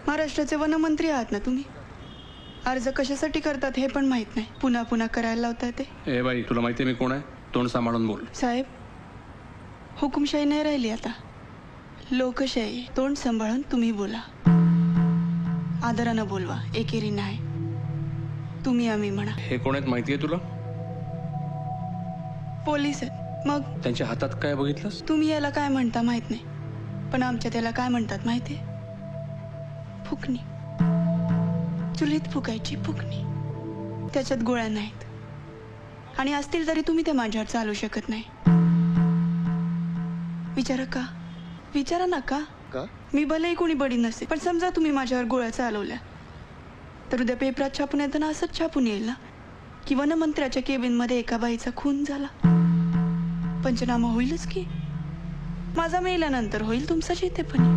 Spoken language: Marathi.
महाराष्ट्राचे वनमंत्री आहात ना तुम्ही? अर्ज कशासाठी करतात हे पण माहित नाही, पुन्हा पुन्हा करायला लावताय ते. ए बाई, तुला माहिती आहे मी कोण आहे? तोंड सांभाळून बोल. साहेब, हुकुमशाही नाही राहिली आता, लोकशाही. तोंड सांभाळून तुम्ही बोला, आदरानं बोलवा, एकेरी नाही. तुम्ही आम्ही म्हणा. हे कोण आहेत माहिती आहे तुला? पोलीस आहेत. मग त्यांच्या हातात काय बघितलंस? तुम्ही याला काय म्हणता माहित नाही, पण आमच्या त्याला काय म्हणतात माहितीये? फुकणी. चुलीत फुकायची फुकणी. त्याच्यात गोळ्या नाहीत, आणि असतील तरी तुम्ही ते माझ्यावर चालू शकत नाही. विचारा का? विचारा ना का? मी भलेही कोणी बडी नसे, पण समजा तुम्ही माझ्यावर गोळ्या चालवल्या तर उद्या पेपरात छापून येताना असंच छापून येईल ना की वनमंत्र्याच्या केबिनमध्ये एका बाईचा खून झाला. पंचनामा होईलच की. माझा मेल्यानंतर होईल तुमचा जिथे पण.